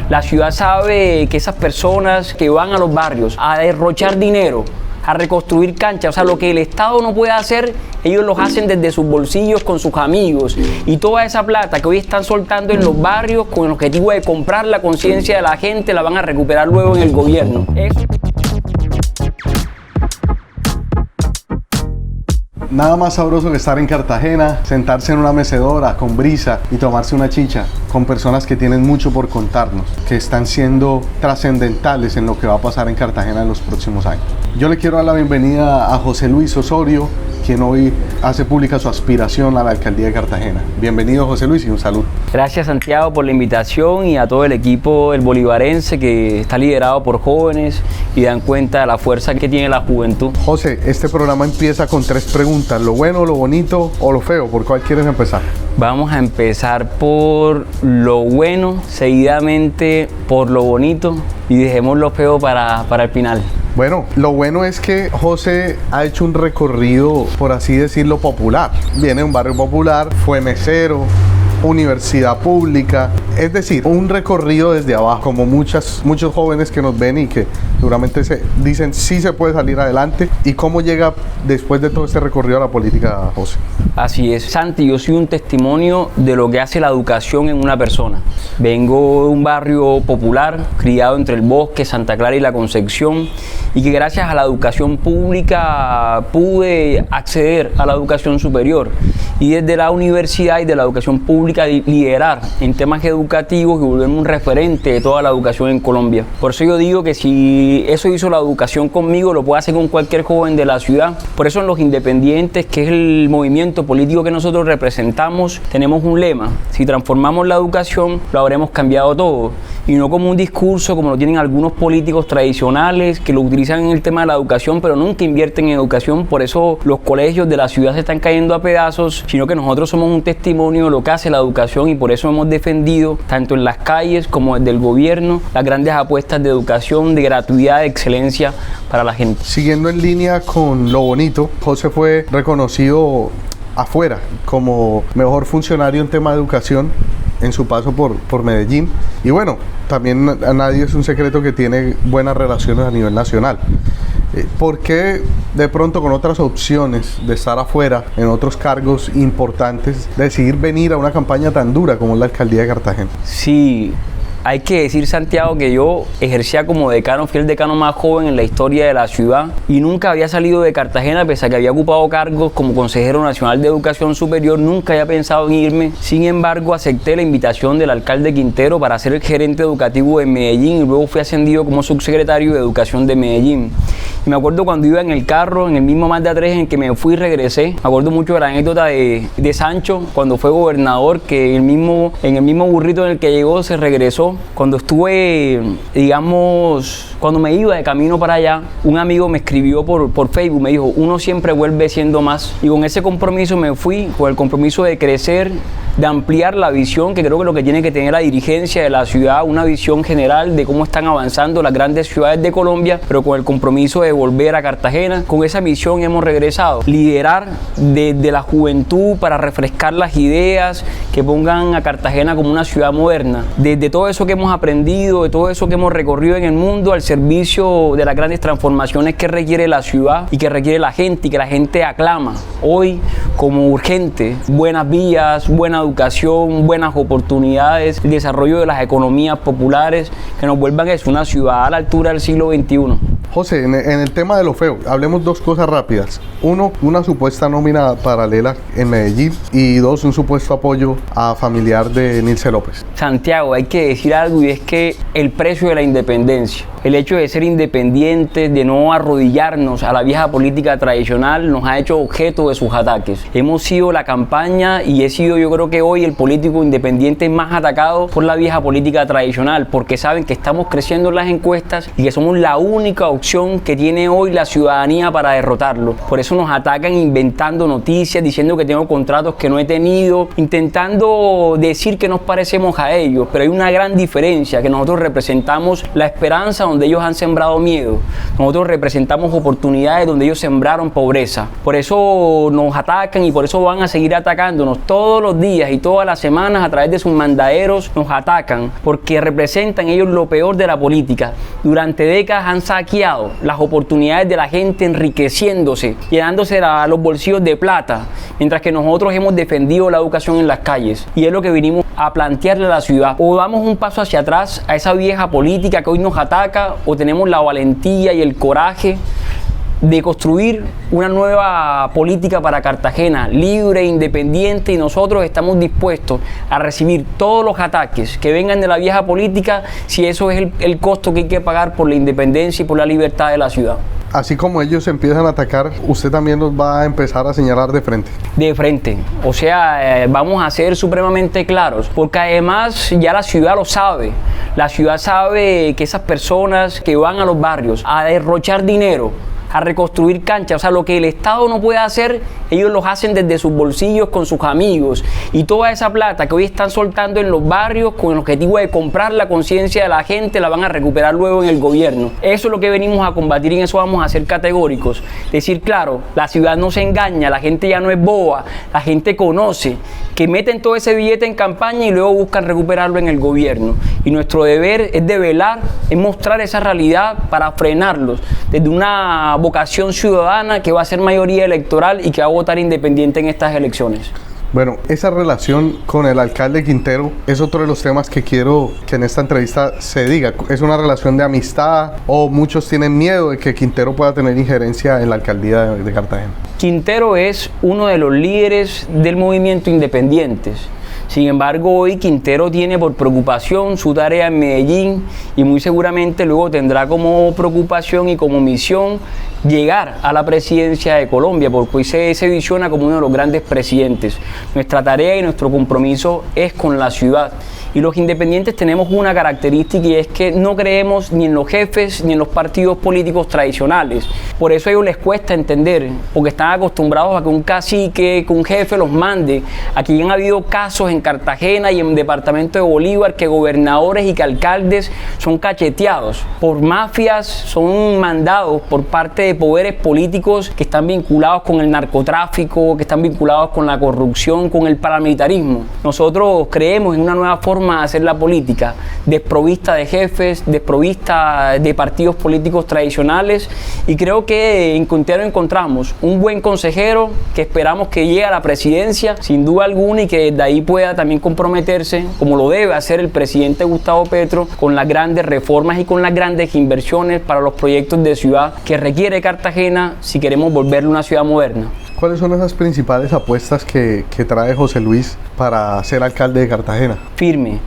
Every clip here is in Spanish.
La ciudad sabe que esas personas que van a los barrios a derrochar dinero, a reconstruir canchas, o sea, lo que el Estado no puede hacer, ellos lo hacen desde sus bolsillos con sus amigos. Y toda esa plata que hoy están soltando en los barrios con el objetivo de comprar la conciencia de la gente, la van a recuperar luego en el gobierno. Nada más sabroso que estar en Cartagena, sentarse en una mecedora con brisa y tomarse una chicha con personas que tienen mucho por contarnos, que están siendo trascendentales en lo que va a pasar en Cartagena en los próximos años. Yo le quiero dar la bienvenida a José Luis Osorio, quien hoy hace pública su aspiración a la alcaldía de Cartagena. Bienvenido, José Luis, y un saludo. Gracias, Santiago, por la invitación y a todo el equipo del bolivarense que está liderado por jóvenes y dan cuenta de la fuerza que tiene la juventud. José, este programa empieza con 3 preguntas: lo bueno, lo bonito o lo feo. ¿Por cuál quieres empezar? Vamos a empezar por lo bueno, seguidamente por lo bonito y dejemos lo feo para el final. Bueno, lo bueno es que José ha hecho un recorrido, por así decirlo, popular. Viene de un barrio popular, fue mesero, universidad pública, es decir, un recorrido desde abajo, como muchos jóvenes que nos ven y que seguramente se dicen sí se puede salir adelante. ¿Y cómo llega después de todo este recorrido a la política, José? Así es, Santi, yo soy un testimonio de lo que hace la educación en una persona. Vengo de un barrio popular, criado entre el Bosque, Santa Clara y La Concepción, y que gracias a la educación pública pude acceder a la educación superior y desde la universidad y de la educación pública liderar en temas educativos y volverme un referente de toda la educación en Colombia. Por eso yo digo que si eso hizo la educación conmigo, lo puede hacer con cualquier joven de la ciudad. Por eso en Los Independientes, que es el movimiento político que nosotros representamos, tenemos un lema: si transformamos la educación, lo habremos cambiado todo. Y no como un discurso como lo tienen algunos políticos tradicionales que lo utilizan en el tema de la educación, pero nunca invierten en educación. Por eso los colegios de la ciudad se están cayendo a pedazos, sino que nosotros somos un testimonio de lo que hace la educación y por eso hemos defendido, tanto en las calles como desde el gobierno, las grandes apuestas de educación, de gratuidad, de excelencia para la gente. Siguiendo en línea con lo bonito, José fue reconocido afuera como mejor funcionario en tema de educación en su paso por Medellín. Y bueno, también a nadie es un secreto que tiene buenas relaciones a nivel nacional. ¿Por qué de pronto, con otras opciones de estar afuera en otros cargos importantes, decidir venir a una campaña tan dura como es la alcaldía de Cartagena? Sí. Hay que decir, Santiago, que yo ejercía como decano, fui el decano más joven en la historia de la ciudad y nunca había salido de Cartagena, pese a que había ocupado cargos como consejero nacional de educación superior, nunca había pensado en irme. Sin embargo, acepté la invitación del alcalde Quintero para ser el gerente educativo de Medellín y luego fui ascendido como subsecretario de educación de Medellín. Y me acuerdo cuando iba en el carro, en el mismo Mazda 3 en el que me fui y regresé, me acuerdo mucho de la anécdota de Sancho cuando fue gobernador, que en el mismo burrito en el que llegó se regresó. Cuando estuve, digamos, cuando me iba de camino para allá, un amigo me escribió por Facebook, me dijo: uno siempre vuelve siendo más. Y con ese compromiso me fui, con el compromiso de crecer, de ampliar la visión, que creo que lo que tiene que tener la dirigencia de la ciudad, una visión general de cómo están avanzando las grandes ciudades de Colombia, pero con el compromiso de volver a Cartagena. Con esa misión hemos regresado, liderar desde la juventud para refrescar las ideas, que pongan a Cartagena como una ciudad moderna, desde todo eso que hemos aprendido, de todo eso que hemos recorrido en el mundo, al servicio de las grandes transformaciones que requiere la ciudad y que requiere la gente y que la gente aclama hoy como urgente. Buenas vías, buena educación, buenas oportunidades, el desarrollo de las economías populares que nos vuelvan una ciudad a la altura del siglo XXI. José, en el tema de lo feo, hablemos 2 cosas rápidas. 1, una supuesta nómina paralela en Medellín y 2, un supuesto apoyo a familiar de Nilce López. Santiago, hay que decir algo y es que el precio de la independencia, el hecho de ser independientes, de no arrodillarnos a la vieja política tradicional, nos ha hecho objeto de sus ataques. Hemos sido la campaña y he sido, yo creo que hoy, el político independiente más atacado por la vieja política tradicional, porque saben que estamos creciendo en las encuestas y que somos la única opción opción que tiene hoy la ciudadanía para derrotarlo. Por eso nos atacan inventando noticias, diciendo que tengo contratos que no he tenido, intentando decir que nos parecemos a ellos, pero hay una gran diferencia, que nosotros representamos la esperanza donde ellos han sembrado miedo, nosotros representamos oportunidades donde ellos sembraron pobreza. Por eso nos atacan y por eso van a seguir atacándonos todos los días y todas las semanas a través de sus mandaderos nos atacan, porque representan ellos lo peor de la política. Durante décadas han saqueado las oportunidades de la gente, enriqueciéndose, llenándose los bolsillos de plata, mientras que nosotros hemos defendido la educación en las calles. Y es lo que vinimos a plantearle a la ciudad. O damos un paso hacia atrás a esa vieja política que hoy nos ataca, o tenemos la valentía y el coraje de construir una nueva política para Cartagena, libre, independiente, y nosotros estamos dispuestos a recibir todos los ataques que vengan de la vieja política si eso es el costo que hay que pagar por la independencia y por la libertad de la ciudad. Así como ellos empiezan a atacar, usted también nos va a empezar a señalar de frente. De frente, o sea, vamos a ser supremamente claros, porque además ya la ciudad lo sabe. La ciudad sabe que esas personas que van a los barrios a derrochar dinero, a reconstruir canchas, o sea, lo que el Estado no puede hacer, ellos lo hacen desde sus bolsillos con sus amigos, y toda esa plata que hoy están soltando en los barrios con el objetivo de comprar la conciencia de la gente, la van a recuperar luego en el gobierno. Eso es lo que venimos a combatir y en eso vamos a ser categóricos. Decir, claro, la ciudad no se engaña, la gente ya no es boba, la gente conoce que meten todo ese billete en campaña y luego buscan recuperarlo en el gobierno, y nuestro deber es de velar, es mostrar esa realidad para frenarlos desde una vocación ciudadana que va a ser mayoría electoral y que va a votar independiente en estas elecciones. Bueno, esa relación con el alcalde Quintero es otro de los temas que quiero que en esta entrevista se diga. ¿Es una relación de amistad o muchos tienen miedo de que Quintero pueda tener injerencia en la alcaldía de Cartagena? Quintero es uno de los líderes del movimiento independientes. Sin embargo, hoy Quintero tiene por preocupación su tarea en Medellín y muy seguramente luego tendrá como preocupación y como misión llegar a la presidencia de Colombia, porque hoy se visiona como uno de los grandes presidentes. Nuestra tarea y nuestro compromiso es con la ciudad. Y los independientes tenemos una característica, y es que no creemos ni en los jefes ni en los partidos políticos tradicionales. Por eso a ellos les cuesta entender, porque están acostumbrados a que un cacique, que un jefe los mande. Aquí han habido casos en Cartagena y en el departamento de Bolívar que gobernadores y que alcaldes son cacheteados por mafias, son mandados por parte de poderes políticos que están vinculados con el narcotráfico, que están vinculados con la corrupción, con el paramilitarismo. Nosotros creemos en una nueva forma de hacer la política, desprovista de jefes, desprovista de partidos políticos tradicionales, y creo que en Quintero encontramos un buen consejero que esperamos que llegue a la presidencia sin duda alguna y que desde ahí pueda también comprometerse, como lo debe hacer el presidente Gustavo Petro, con las grandes reformas y con las grandes inversiones para los proyectos de ciudad que requiere Cartagena si queremos volverla una ciudad moderna. ¿Cuáles son esas principales apuestas que trae José Luis para ser alcalde de Cartagena? Firme.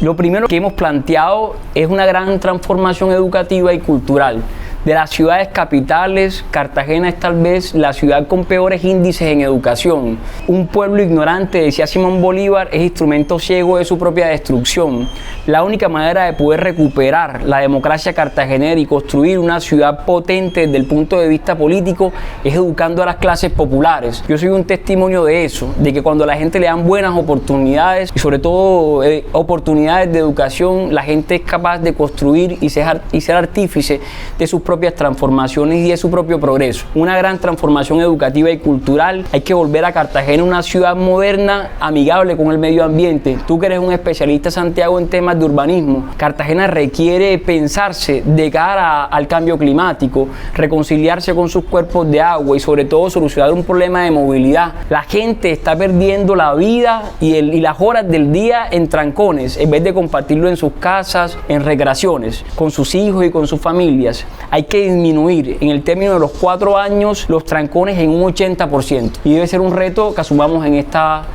Lo primero que hemos planteado es una gran transformación educativa y cultural. De las ciudades capitales, Cartagena es tal vez la ciudad con peores índices en educación. Un pueblo ignorante, decía Simón Bolívar, es instrumento ciego de su propia destrucción. La única manera de poder recuperar la democracia cartagenera y construir una ciudad potente desde el punto de vista político es educando a las clases populares. Yo soy un testimonio de eso, de que cuando a la gente le dan buenas oportunidades y sobre todo oportunidades de educación, la gente es capaz de construir y ser artífice de sus propias transformaciones y de su propio progreso. Una gran transformación educativa y cultural. Hay que volver a Cartagena una ciudad moderna, amigable con el medio ambiente. Tú que eres un especialista, Santiago, en temas de urbanismo, Cartagena requiere pensarse de cara al cambio climático, reconciliarse con sus cuerpos de agua y sobre todo solucionar un problema de movilidad. La gente está perdiendo la vida y las horas del día en trancones en vez de compartirlo en sus casas, en recreaciones, con sus hijos y con sus familias. Hay que disminuir en el término de los 4 años los trancones en un 80% y debe ser un reto que asumamos en esta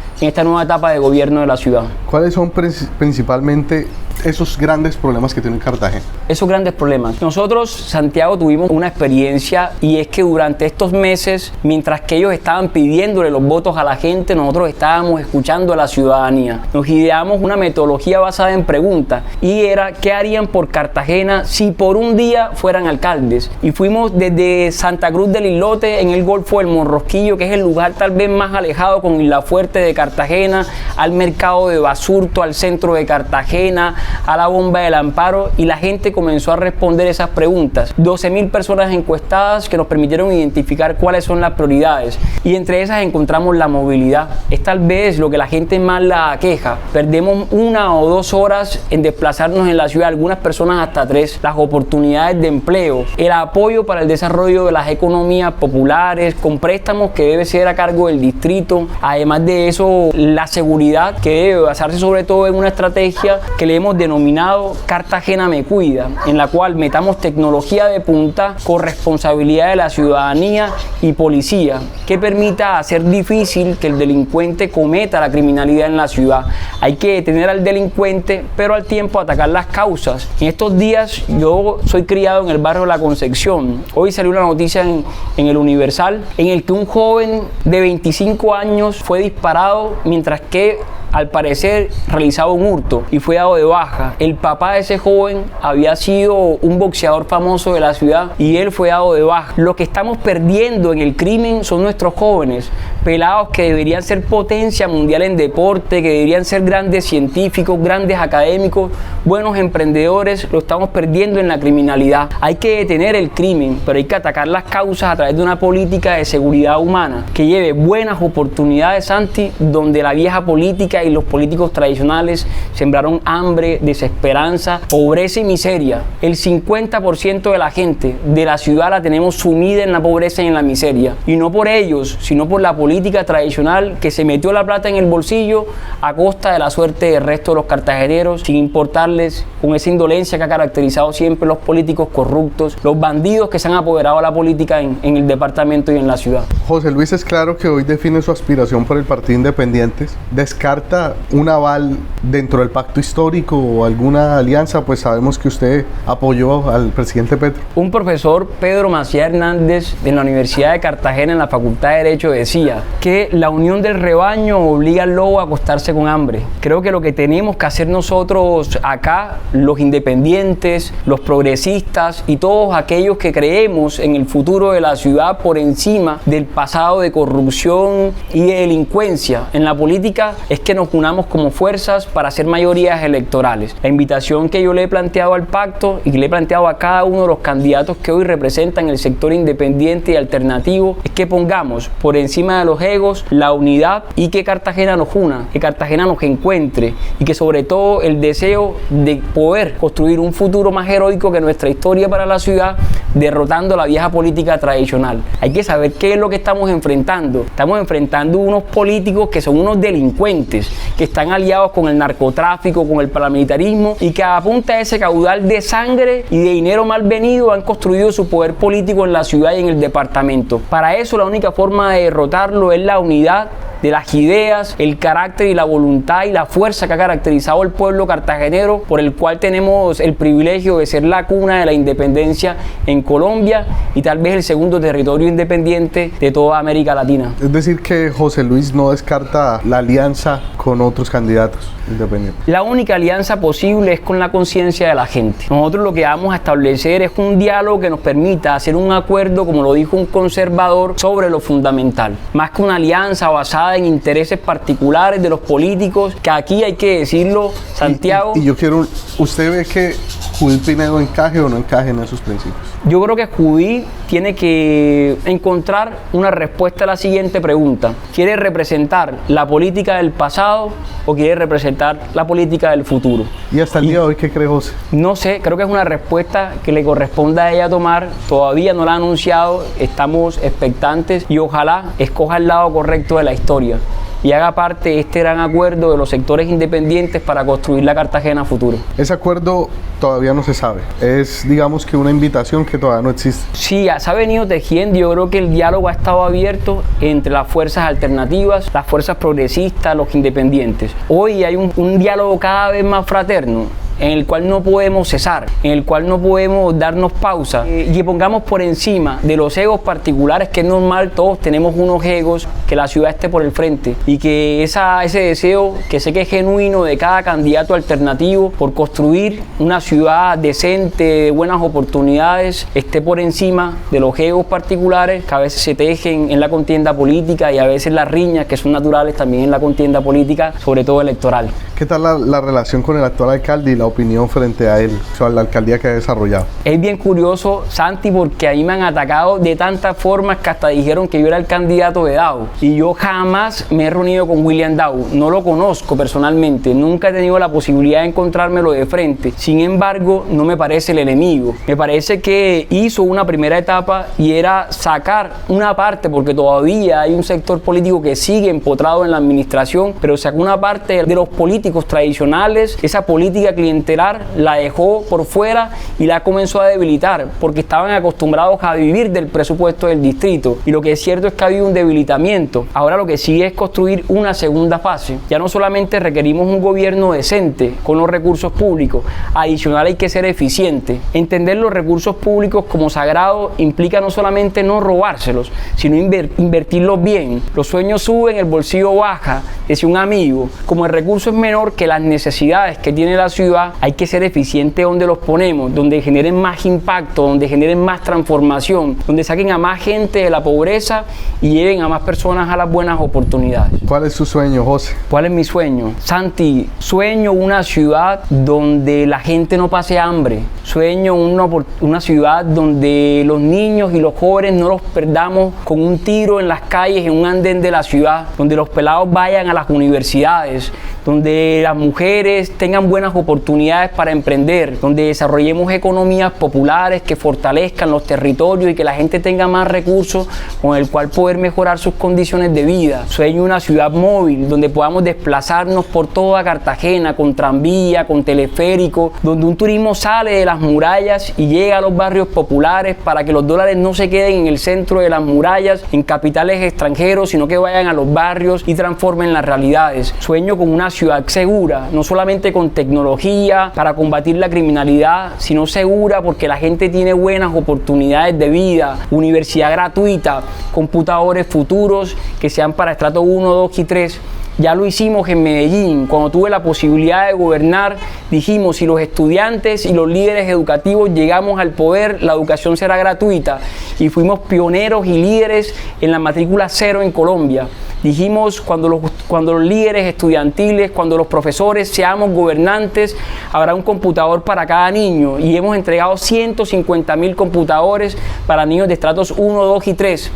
nueva etapa de gobierno de la ciudad. ¿Cuáles son principalmente esos grandes problemas que tiene Cartagena? Esos grandes problemas. Nosotros, Santiago, tuvimos una experiencia y es que durante estos meses, mientras que ellos estaban pidiéndole los votos a la gente, nosotros estábamos escuchando a la ciudadanía. Nos ideamos una metodología basada en preguntas y era ¿qué harían por Cartagena si por un día fueran alcaldes? Y fuimos desde Santa Cruz del Islote, en el Golfo del Monrosquillo, que es el lugar tal vez más alejado con Isla Fuerte de Cartagena, al mercado de Basurto, al centro de Cartagena, a la bomba del Amparo, y la gente comenzó a responder esas preguntas. 12.000 personas encuestadas que nos permitieron identificar cuáles son las prioridades, y entre esas encontramos la movilidad. Es tal vez lo que la gente más la queja. Perdemos 1 o 2 horas en desplazarnos en la ciudad, algunas personas hasta 3. Las oportunidades de empleo, el apoyo para el desarrollo de las economías populares con préstamos que debe ser a cargo del distrito. Además de eso, la seguridad, que debe basarse sobre todo en una estrategia que le hemos denominado Cartagena me cuida, en la cual metamos tecnología de punta con responsabilidad de la ciudadanía y policía, que permita hacer difícil que el delincuente cometa la criminalidad en la ciudad. Hay que detener al delincuente, pero al tiempo atacar las causas. En estos días, yo soy criado en el barrio La Concepción. Hoy salió una noticia en el Universal en el que un joven de 25 años fue disparado mientras que al parecer realizaba un hurto y fue dado de baja. El papá de ese joven había sido un boxeador famoso de la ciudad y él fue dado de baja. Lo que estamos perdiendo en el crimen son nuestros jóvenes, pelados que deberían ser potencia mundial en deporte, que deberían ser grandes científicos, grandes académicos, buenos emprendedores. Lo estamos perdiendo en la criminalidad. Hay que detener el crimen, pero hay que atacar las causas a través de una política de seguridad humana que lleve buenas oportunidades, Santi, donde la vieja política y los políticos tradicionales sembraron hambre, desesperanza, pobreza y miseria. El 50% de la gente de la ciudad la tenemos sumida en la pobreza y en la miseria. Y no por ellos, sino por la política tradicional que se metió la plata en el bolsillo a costa de la suerte del resto de los cartageneros, sin importarles, con esa indolencia que ha caracterizado siempre los políticos corruptos, los bandidos que se han apoderado de la política en el departamento y en la ciudad. José Luis, es claro que hoy define su aspiración por el Partido Independientes. ¿Descarta un aval dentro del pacto histórico o alguna alianza? Pues sabemos que usted apoyó al presidente Petro. Un profesor, Pedro Macías Hernández, de la Universidad de Cartagena, en la Facultad de Derecho, decía que la unión del rebaño obliga al lobo a acostarse con hambre. Creo que lo que tenemos que hacer nosotros acá, los independientes, los progresistas y todos aquellos que creemos en el futuro de la ciudad por encima del pasado de corrupción y de delincuencia en la política, es que nos unamos como fuerzas para hacer mayorías electorales. La invitación que yo le he planteado al pacto y que le he planteado a cada uno de los candidatos que hoy representan el sector independiente y alternativo es que pongamos por encima de los egos la unidad y que Cartagena nos una, que Cartagena nos encuentre y que sobre todo el deseo de poder construir un futuro más heroico que nuestra historia para la ciudad, derrotando la vieja política tradicional. Hay que saber qué es lo que estamos enfrentando. Estamos enfrentando unos políticos que son unos delincuentes, que están aliados con el narcotráfico, con el paramilitarismo y que a punta de ese caudal de sangre y de dinero mal venido han construido su poder político en la ciudad y en el departamento. Para eso la única forma de derrotarlo es la unidad de las ideas, el carácter y la voluntad y la fuerza que ha caracterizado el pueblo cartagenero, por el cual tenemos el privilegio de ser la cuna de la independencia en Colombia y tal vez el segundo territorio independiente de toda América Latina. Es decir que José Luis no descarta la alianza con otros candidatos independientes. La única alianza posible es con la conciencia de la gente. Nosotros lo que vamos a establecer es un diálogo que nos permita hacer un acuerdo, como lo dijo un conservador, sobre lo fundamental, más que una alianza basada en intereses particulares de los políticos, que aquí hay que decirlo, Santiago. Y yo quiero, ¿usted ve que Judith Pinedo encaje o no encaje en esos principios? Yo creo que Judith tiene que encontrar una respuesta a la siguiente pregunta: ¿quiere representar la política del pasado o quiere representar la política del futuro? ¿Y hasta el día de hoy qué cree José? No sé, creo que es una respuesta que le corresponde a ella tomar. Todavía no la ha anunciado, estamos expectantes y ojalá escoja el lado correcto de la historia y haga parte de este gran acuerdo de los sectores independientes para construir la Cartagena futuro. Ese acuerdo todavía no se sabe, es digamos que una invitación que todavía no existe. Sí, se ha venido tejiendo. Yo creo que el diálogo ha estado abierto entre las fuerzas alternativas, las fuerzas progresistas, los independientes. Hoy hay un diálogo cada vez más fraterno en el cual no podemos cesar, en el cual no podemos darnos pausa y que pongamos por encima de los egos particulares, que es normal, todos tenemos unos egos, que la ciudad esté por el frente y que ese deseo, que sé que es genuino de cada candidato alternativo por construir una ciudad decente, de buenas oportunidades, esté por encima de los egos particulares que a veces se tejen en la contienda política y a veces las riñas que son naturales también en la contienda política, sobre todo electoral. ¿Qué tal la relación con el actual alcalde y la opinión frente a él, o sea, la alcaldía que ha desarrollado? Es bien curioso, Santi, porque a mí me han atacado de tantas formas que hasta dijeron que yo era el candidato de Dao. Y yo jamás me he reunido con William Dao, no lo conozco personalmente, nunca he tenido la posibilidad de encontrármelo de frente. Sin embargo, no me parece el enemigo. Me parece que hizo una primera etapa y era sacar una parte, porque todavía hay un sector político que sigue empotrado en la administración, pero sacó una parte de los políticos tradicionales, esa política clientelar la dejó por fuera y la comenzó a debilitar, porque estaban acostumbrados a vivir del presupuesto del distrito. Y lo que es cierto es que ha habido un debilitamiento. Ahora lo que sigue es construir una segunda fase. Ya no solamente requerimos un gobierno decente con los recursos públicos, adicional hay que ser eficiente. Entender los recursos públicos como sagrados implica no solamente no robárselos, sino invertirlos bien. Los sueños suben, el bolsillo baja, decía un amigo. Como el recurso es menor que las necesidades que tiene la ciudad, hay que ser eficiente donde los ponemos, donde generen más impacto, donde generen más transformación, donde saquen a más gente de la pobreza y lleven a más personas a las buenas oportunidades. ¿Cuál es su sueño, José? ¿Cuál es mi sueño? Santi, sueño una ciudad donde la gente no pase hambre. Sueño una ciudad donde los niños y los jóvenes no los perdamos con un tiro en las calles, en un andén de la ciudad, donde los pelados vayan a las universidades, donde las mujeres tengan buenas oportunidades para emprender, donde desarrollemos economías populares que fortalezcan los territorios y que la gente tenga más recursos con el cual poder mejorar sus condiciones de vida. Sueño una ciudad móvil donde podamos desplazarnos por toda Cartagena con tranvía, con teleférico, donde un turismo sale de las murallas y llega a los barrios populares para que los dólares no se queden en el centro de las murallas, en capitales extranjeros, sino que vayan a los barrios y transformen las realidades. Sueño con una ciudad segura, no solamente con tecnología para combatir la criminalidad, sino segura porque la gente tiene buenas oportunidades de vida, universidad gratuita, computadores futuros que sean para estrato 1, 2 y 3. Ya lo hicimos en Medellín, cuando tuve la posibilidad de gobernar, dijimos, si los estudiantes y los líderes educativos llegamos al poder, la educación será gratuita. Y fuimos pioneros y líderes en la matrícula cero en Colombia. Dijimos, cuando los líderes estudiantiles, cuando los profesores seamos gobernantes, habrá un computador para cada niño. Y hemos entregado 150.000 computadores para niños de estratos 1, 2 y 3.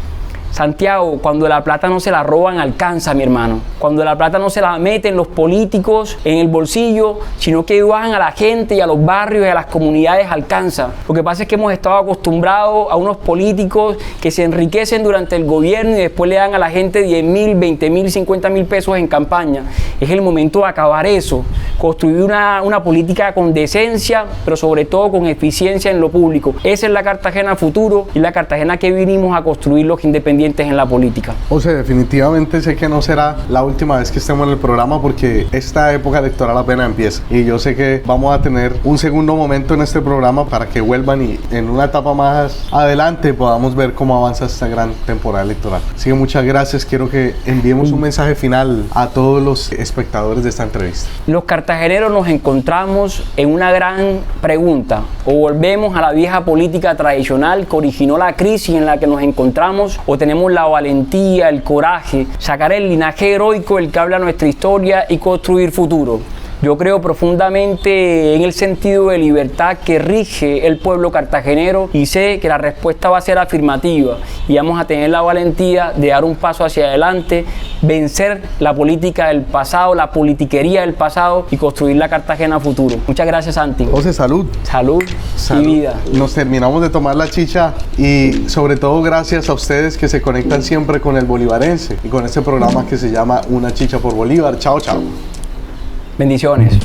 Santiago, cuando la plata no se la roban, alcanza, mi hermano. Cuando la plata no se la meten los políticos en el bolsillo, sino que van a la gente y a los barrios y a las comunidades, alcanza. Lo que pasa es que hemos estado acostumbrados a unos políticos que se enriquecen durante el gobierno y después le dan a la gente 10.000, 20.000, 50.000 pesos en campaña. Es el momento de acabar eso. Construir una política con decencia, pero sobre todo con eficiencia en lo público. Esa es la Cartagena futuro y la Cartagena que vinimos a construir los independientes en la política. José, definitivamente sé que no será la última vez que estemos en el programa porque esta época electoral apenas empieza y yo sé que vamos a tener un segundo momento en este programa para que vuelvan y en una etapa más adelante podamos ver cómo avanza esta gran temporada electoral. Así que muchas gracias, quiero que enviemos un mensaje final a todos los espectadores de esta entrevista. Los cartageneros nos encontramos en una gran pregunta: o volvemos a la vieja política tradicional que originó la crisis en la que nos encontramos, o tenemos la valentía, el coraje, sacar el linaje heroico del que habla nuestra historia y construir futuro. Yo creo profundamente en el sentido de libertad que rige el pueblo cartagenero y sé que la respuesta va a ser afirmativa y vamos a tener la valentía de dar un paso hacia adelante, vencer la política del pasado, la politiquería del pasado y construir la Cartagena futuro. Muchas gracias, Santi. José, salud. Salud y vida. Nos terminamos de tomar la chicha y sobre todo gracias a ustedes que se conectan siempre con el bolivarense y con este programa que se llama Una Chicha por Bolívar. Chao, chao. Bendiciones.